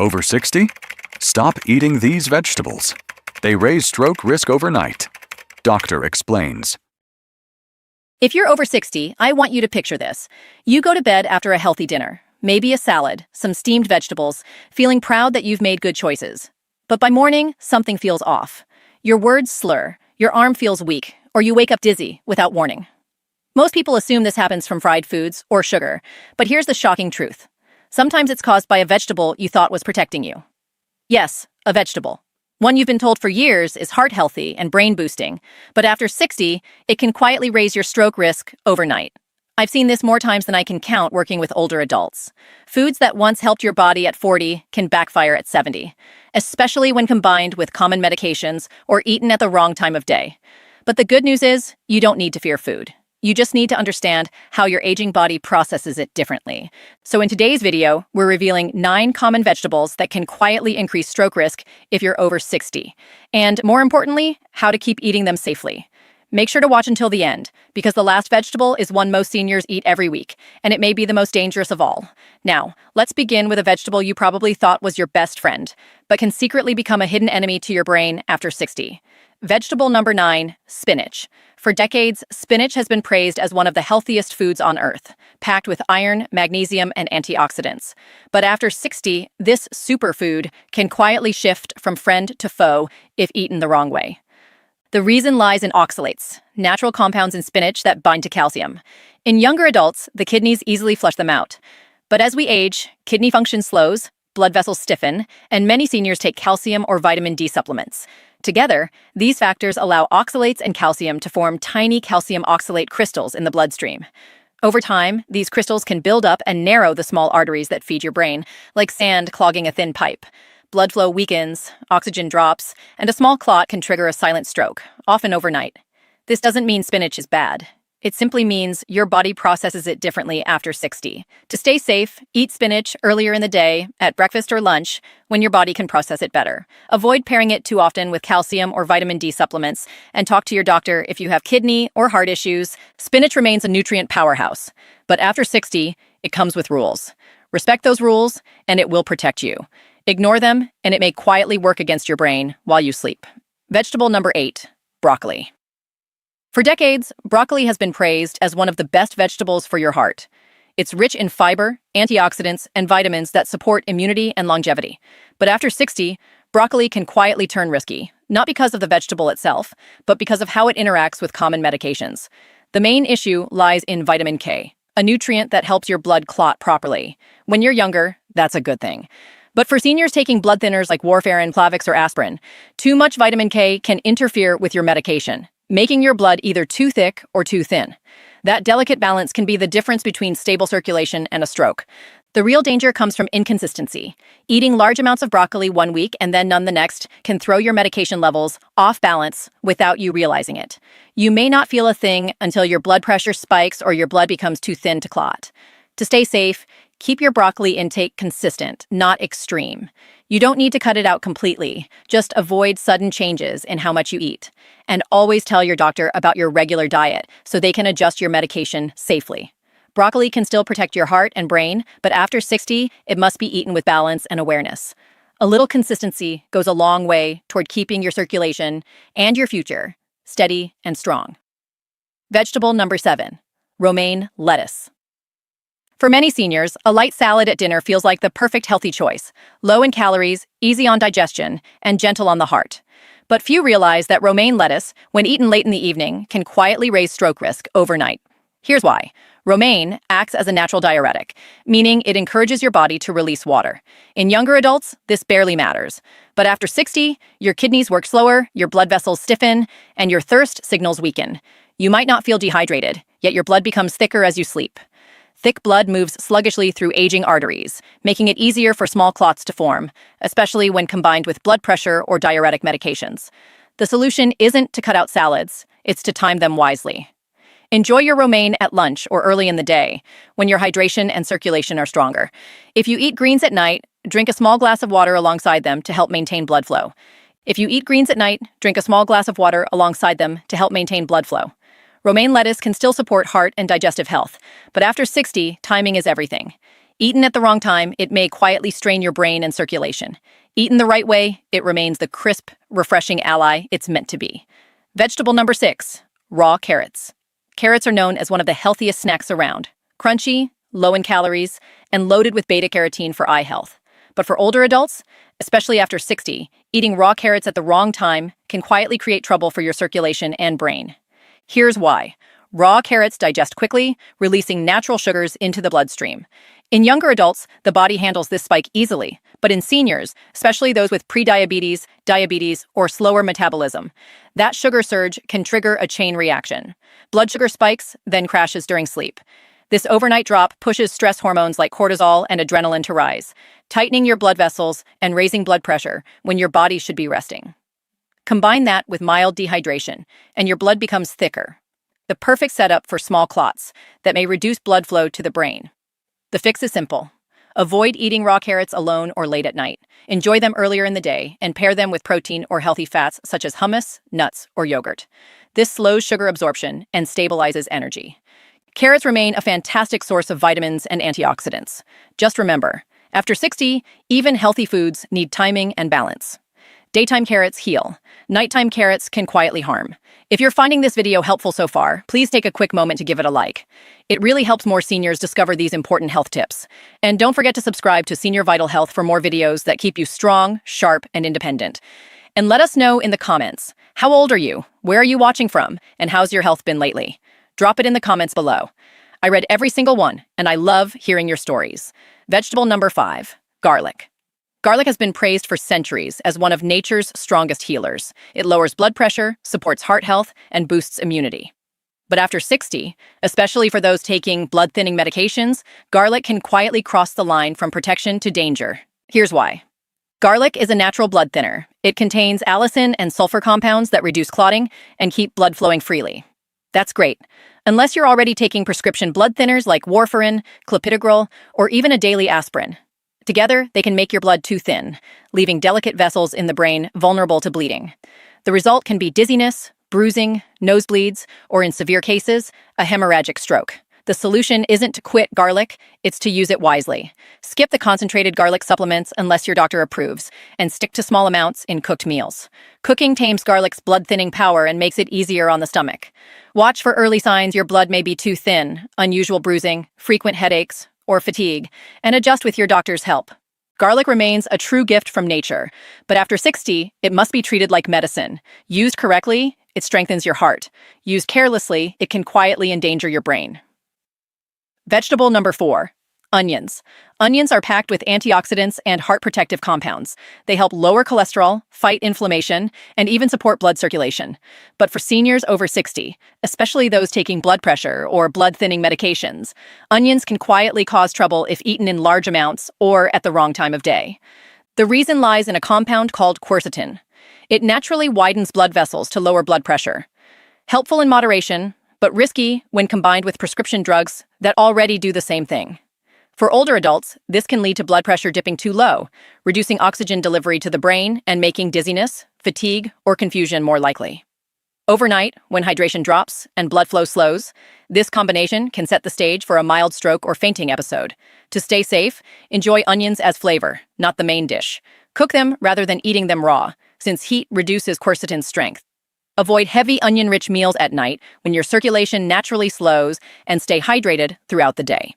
Over 60? Stop eating these vegetables. They raise stroke risk overnight. Doctor explains. If you're over 60, I want you to picture this. You go to bed after a healthy dinner, maybe a salad, some steamed vegetables, feeling proud that you've made good choices. But by morning, something feels off. Your words slur, your arm feels weak, or you wake up dizzy without warning. Most people assume this happens from fried foods or sugar, but here's the shocking truth. Sometimes it's caused by a vegetable you thought was protecting you. Yes, a vegetable. One you've been told for years is heart healthy and brain boosting, but after 60, it can quietly raise your stroke risk overnight. I've seen this more times than I can count working with older adults. Foods that once helped your body at 40 can backfire at 70, especially when combined with common medications or eaten at the wrong time of day. But the good news is, you don't need to fear food. You just need to understand how your aging body processes it differently. So in today's video, we're revealing 9 common vegetables that can quietly increase stroke risk if you're over 60. And more importantly, how to keep eating them safely. Make sure to watch until the end, because the last vegetable is one most seniors eat every week, and it may be the most dangerous of all. Now, let's begin with a vegetable you probably thought was your best friend, but can secretly become a hidden enemy to your brain after 60. Vegetable number 9, spinach. For decades, spinach has been praised as one of the healthiest foods on earth, packed with iron, magnesium, and antioxidants. But after 60, this superfood can quietly shift from friend to foe if eaten the wrong way. The reason lies in oxalates, natural compounds in spinach that bind to calcium. In younger adults, the kidneys easily flush them out. But as we age, kidney function slows, blood vessels stiffen, and many seniors take calcium or vitamin D supplements. Together, these factors allow oxalates and calcium to form tiny calcium oxalate crystals in the bloodstream. Over time, these crystals can build up and narrow the small arteries that feed your brain, like sand clogging a thin pipe. Blood flow weakens, oxygen drops, and a small clot can trigger a silent stroke, often overnight. This doesn't mean spinach is bad. It simply means your body processes it differently after 60. To stay safe, eat spinach earlier in the day, at breakfast or lunch, when your body can process it better. Avoid pairing it too often with calcium or vitamin D supplements, and talk to your doctor if you have kidney or heart issues. Spinach remains a nutrient powerhouse, but after 60, it comes with rules. Respect those rules, and it will protect you. Ignore them, and it may quietly work against your brain while you sleep. Vegetable number 8, broccoli. For decades, broccoli has been praised as one of the best vegetables for your heart. It's rich in fiber, antioxidants, and vitamins that support immunity and longevity. But after 60, broccoli can quietly turn risky, not because of the vegetable itself, but because of how it interacts with common medications. The main issue lies in vitamin K, a nutrient that helps your blood clot properly. When you're younger, that's a good thing. But for seniors taking blood thinners like warfarin, Plavix, or aspirin, too much vitamin K can interfere with your medication, making your blood either too thick or too thin. That delicate balance can be the difference between stable circulation and a stroke. The real danger comes from inconsistency. Eating large amounts of broccoli one week and then none the next can throw your medication levels off balance without you realizing it. You may not feel a thing until your blood pressure spikes or your blood becomes too thin to clot. To stay safe, keep your broccoli intake consistent, not extreme. You don't need to cut it out completely. Just avoid sudden changes in how much you eat. And always tell your doctor about your regular diet so they can adjust your medication safely. Broccoli can still protect your heart and brain, but after 60, it must be eaten with balance and awareness. A little consistency goes a long way toward keeping your circulation and your future steady and strong. Vegetable number 7, romaine lettuce. For many seniors, a light salad at dinner feels like the perfect healthy choice, low in calories, easy on digestion, and gentle on the heart. But few realize that romaine lettuce, when eaten late in the evening, can quietly raise stroke risk overnight. Here's why. Romaine acts as a natural diuretic, meaning it encourages your body to release water. In younger adults, this barely matters. But after 60, your kidneys work slower, your blood vessels stiffen, and your thirst signals weaken. You might not feel dehydrated, yet your blood becomes thicker as you sleep. Thick blood moves sluggishly through aging arteries, making it easier for small clots to form, especially when combined with blood pressure or diuretic medications. The solution isn't to cut out salads, it's to time them wisely. Enjoy your romaine at lunch or early in the day, when your hydration and circulation are stronger. If you eat greens at night, drink a small glass of water alongside them to help maintain blood flow. If you eat greens at night, drink a small glass of water alongside them to help maintain blood flow. Romaine lettuce can still support heart and digestive health, but after 60, timing is everything. Eaten at the wrong time, it may quietly strain your brain and circulation. Eaten the right way, it remains the crisp, refreshing ally it's meant to be. Vegetable number 6, raw carrots. Carrots are known as one of the healthiest snacks around. Crunchy, low in calories, and loaded with beta-carotene for eye health. But for older adults, especially after 60, eating raw carrots at the wrong time can quietly create trouble for your circulation and brain. Here's why. Raw carrots digest quickly, releasing natural sugars into the bloodstream. In younger adults, the body handles this spike easily, but in seniors, especially those with prediabetes, diabetes, or slower metabolism, that sugar surge can trigger a chain reaction. Blood sugar spikes, then crashes during sleep. This overnight drop pushes stress hormones like cortisol and adrenaline to rise, tightening your blood vessels and raising blood pressure when your body should be resting. Combine that with mild dehydration, and your blood becomes thicker. The perfect setup for small clots that may reduce blood flow to the brain. The fix is simple. Avoid eating raw carrots alone or late at night. Enjoy them earlier in the day and pair them with protein or healthy fats such as hummus, nuts, or yogurt. This slows sugar absorption and stabilizes energy. Carrots remain a fantastic source of vitamins and antioxidants. Just remember, after 60, even healthy foods need timing and balance. Daytime carrots heal. Nighttime carrots can quietly harm. If you're finding this video helpful so far, please take a quick moment to give it a like. It really helps more seniors discover these important health tips. And don't forget to subscribe to Senior Vital Health for more videos that keep you strong, sharp, and independent. And let us know in the comments, how old are you? Where are you watching from? And how's your health been lately? Drop it in the comments below. I read every single one, and I love hearing your stories. Vegetable number 5, garlic. Garlic has been praised for centuries as one of nature's strongest healers. It lowers blood pressure, supports heart health, and boosts immunity. But after 60, especially for those taking blood-thinning medications, garlic can quietly cross the line from protection to danger. Here's why. Garlic is a natural blood thinner. It contains allicin and sulfur compounds that reduce clotting and keep blood flowing freely. That's great, unless you're already taking prescription blood thinners like warfarin, clopidogrel, or even a daily aspirin. Together, they can make your blood too thin, leaving delicate vessels in the brain vulnerable to bleeding. The result can be dizziness, bruising, nosebleeds, or in severe cases, a hemorrhagic stroke. The solution isn't to quit garlic, it's to use it wisely. Skip the concentrated garlic supplements unless your doctor approves, and stick to small amounts in cooked meals. Cooking tames garlic's blood-thinning power and makes it easier on the stomach. Watch for early signs your blood may be too thin, unusual bruising, frequent headaches, or fatigue, and adjust with your doctor's help. Garlic remains a true gift from nature, but after 60, it must be treated like medicine. Used correctly, it strengthens your heart. Used carelessly, it can quietly endanger your brain. Vegetable number 4, onions. Onions are packed with antioxidants and heart-protective compounds. They help lower cholesterol, fight inflammation, and even support blood circulation. But for seniors over 60, especially those taking blood pressure or blood-thinning medications, onions can quietly cause trouble if eaten in large amounts or at the wrong time of day. The reason lies in a compound called quercetin. It naturally widens blood vessels to lower blood pressure. Helpful in moderation, but risky when combined with prescription drugs that already do the same thing. For older adults, this can lead to blood pressure dipping too low, reducing oxygen delivery to the brain and making dizziness, fatigue, or confusion more likely. Overnight, when hydration drops and blood flow slows, this combination can set the stage for a mild stroke or fainting episode. To stay safe, enjoy onions as flavor, not the main dish. Cook them rather than eating them raw, since heat reduces quercetin's strength. Avoid heavy onion-rich meals at night when your circulation naturally slows, and stay hydrated throughout the day.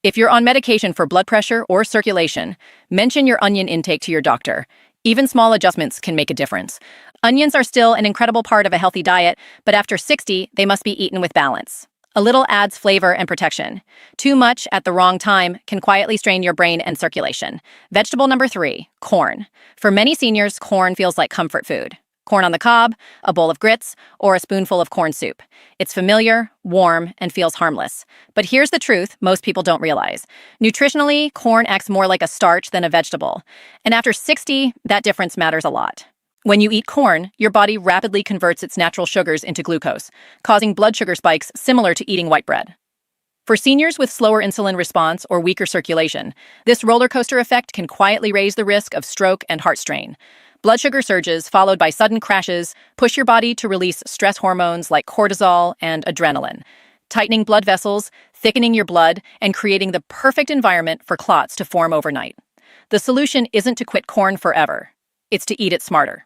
If you're on medication for blood pressure or circulation, mention your onion intake to your doctor. Even small adjustments can make a difference. Onions are still an incredible part of a healthy diet, but after 60, they must be eaten with balance. A little adds flavor and protection. Too much at the wrong time can quietly strain your brain and circulation. Vegetable number 3, corn. For many seniors, corn feels like comfort food. Corn on the cob, a bowl of grits, or a spoonful of corn soup. It's familiar, warm, and feels harmless. But here's the truth most people don't realize. Nutritionally, corn acts more like a starch than a vegetable. And after 60, that difference matters a lot. When you eat corn, your body rapidly converts its natural sugars into glucose, causing blood sugar spikes similar to eating white bread. For seniors with slower insulin response or weaker circulation, this roller coaster effect can quietly raise the risk of stroke and heart strain. Blood sugar surges, followed by sudden crashes, push your body to release stress hormones like cortisol and adrenaline, tightening blood vessels, thickening your blood and creating the perfect environment for clots to form overnight. The solution isn't to quit corn forever. It's to eat it smarter.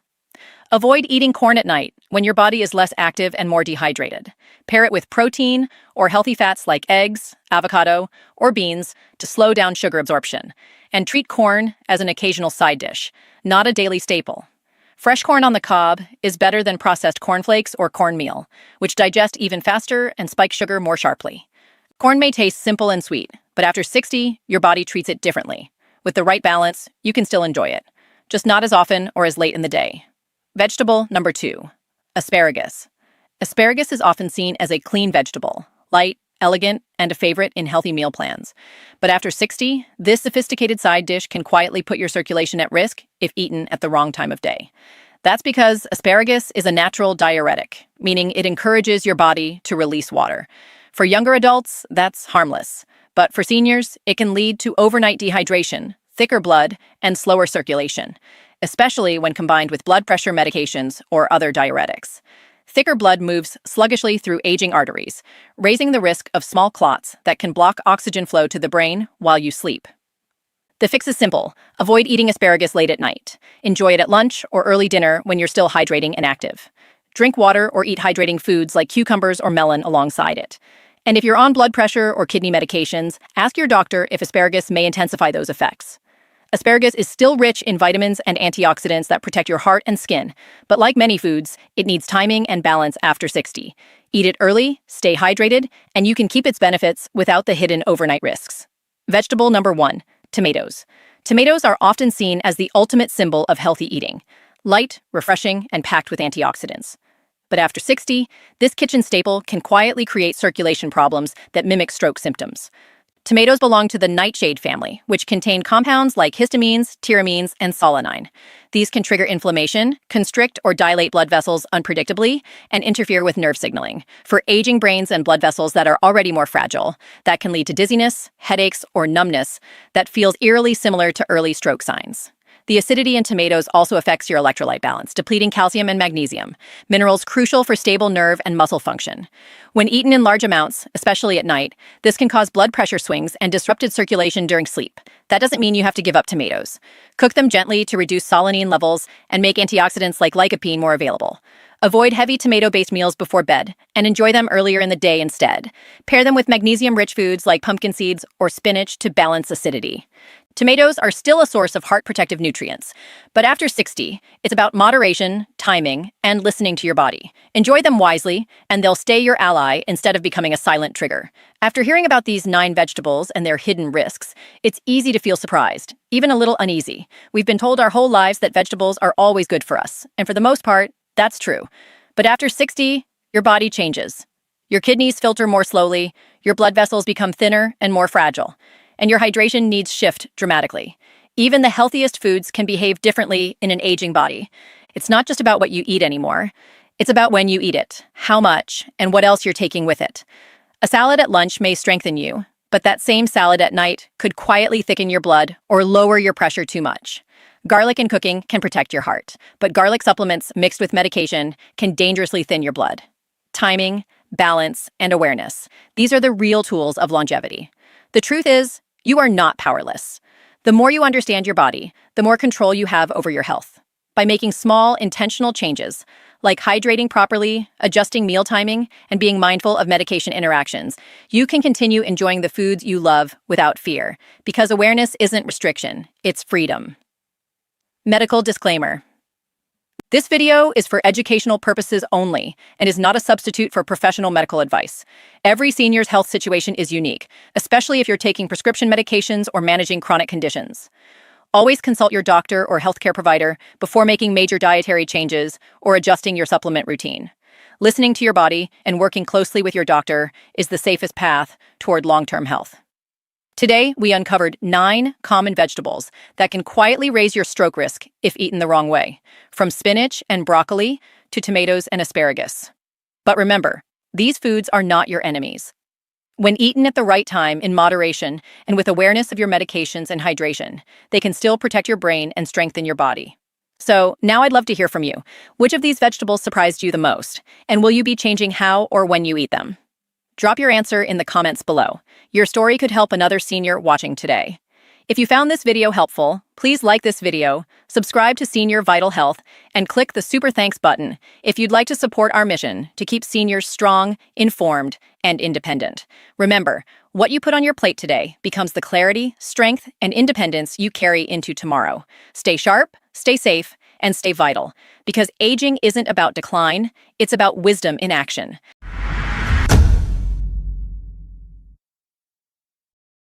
Avoid eating corn at night when your body is less active and more dehydrated. Pair it with protein or healthy fats like eggs, avocado, or beans to slow down sugar absorption. And treat corn as an occasional side dish, not a daily staple. Fresh corn on the cob is better than processed cornflakes or cornmeal, which digest even faster and spike sugar more sharply. Corn may taste simple and sweet, but after 60, your body treats it differently. With the right balance, you can still enjoy it, just not as often or as late in the day. Vegetable number 2, asparagus. Asparagus is often seen as a clean vegetable, light, elegant, and a favorite in healthy meal plans. But after 60, this sophisticated side dish can quietly put your circulation at risk if eaten at the wrong time of day. That's because asparagus is a natural diuretic, meaning it encourages your body to release water. For younger adults, that's harmless. But for seniors, it can lead to overnight dehydration, thicker blood, and slower circulation, especially when combined with blood pressure medications or other diuretics. Thicker blood moves sluggishly through aging arteries, raising the risk of small clots that can block oxygen flow to the brain while you sleep. The fix is simple. Avoid eating asparagus late at night. Enjoy it at lunch or early dinner when you're still hydrating and active. Drink water or eat hydrating foods like cucumbers or melon alongside it. And if you're on blood pressure or kidney medications, ask your doctor if asparagus may intensify those effects. Asparagus is still rich in vitamins and antioxidants that protect your heart and skin, but like many foods, it needs timing and balance after 60. Eat it early, stay hydrated, and you can keep its benefits without the hidden overnight risks. Vegetable number 1, tomatoes. Tomatoes are often seen as the ultimate symbol of healthy eating, light, refreshing, and packed with antioxidants. But after 60, this kitchen staple can quietly create circulation problems that mimic stroke symptoms. Tomatoes belong to the nightshade family, which contain compounds like histamines, tyramines, and solanine. These can trigger inflammation, constrict or dilate blood vessels unpredictably, and interfere with nerve signaling. For aging brains and blood vessels that are already more fragile, that can lead to dizziness, headaches, or numbness that feels eerily similar to early stroke signs. The acidity in tomatoes also affects your electrolyte balance, depleting calcium and magnesium, minerals crucial for stable nerve and muscle function. When eaten in large amounts, especially at night, this can cause blood pressure swings and disrupted circulation during sleep. That doesn't mean you have to give up tomatoes. Cook them gently to reduce solanine levels and make antioxidants like lycopene more available. Avoid heavy tomato-based meals before bed and enjoy them earlier in the day instead. Pair them with magnesium-rich foods like pumpkin seeds or spinach to balance acidity. Tomatoes are still a source of heart-protective nutrients, but after 60, it's about moderation, timing, and listening to your body. Enjoy them wisely, and they'll stay your ally instead of becoming a silent trigger. After hearing about these 9 vegetables and their hidden risks, it's easy to feel surprised, even a little uneasy. We've been told our whole lives that vegetables are always good for us, and for the most part, that's true. But after 60, your body changes. Your kidneys filter more slowly, your blood vessels become thinner and more fragile, and your hydration needs shift dramatically. Even the healthiest foods can behave differently in an aging body. It's not just about what you eat anymore. It's about when you eat it, how much, and what else you're taking with it. A salad at lunch may strengthen you, but that same salad at night could quietly thicken your blood or lower your pressure too much. Garlic in cooking can protect your heart, but garlic supplements mixed with medication can dangerously thin your blood. Timing, balance, and awareness. These are the real tools of longevity. The truth is, you are not powerless. The more you understand your body, the more control you have over your health. By making small, intentional changes, like hydrating properly, adjusting meal timing, and being mindful of medication interactions, you can continue enjoying the foods you love without fear, because awareness isn't restriction, it's freedom. Medical disclaimer. This video is for educational purposes only and is not a substitute for professional medical advice. Every senior's health situation is unique, especially if you're taking prescription medications or managing chronic conditions. Always consult your doctor or healthcare provider before making major dietary changes or adjusting your supplement routine. Listening to your body and working closely with your doctor is the safest path toward long-term health. Today, we uncovered 9 common vegetables that can quietly raise your stroke risk if eaten the wrong way, from spinach and broccoli to tomatoes and asparagus. But remember, these foods are not your enemies. When eaten at the right time in moderation and with awareness of your medications and hydration, they can still protect your brain and strengthen your body. So now I'd love to hear from you. Which of these vegetables surprised you the most? And will you be changing how or when you eat them? Drop your answer in the comments below. Your story could help another senior watching today. If you found this video helpful, please like this video, subscribe to Senior Vital Health, and click the Super Thanks button if you'd like to support our mission to keep seniors strong, informed, and independent. Remember, what you put on your plate today becomes the clarity, strength, and independence you carry into tomorrow. Stay sharp, stay safe, and stay vital, because aging isn't about decline, it's about wisdom in action.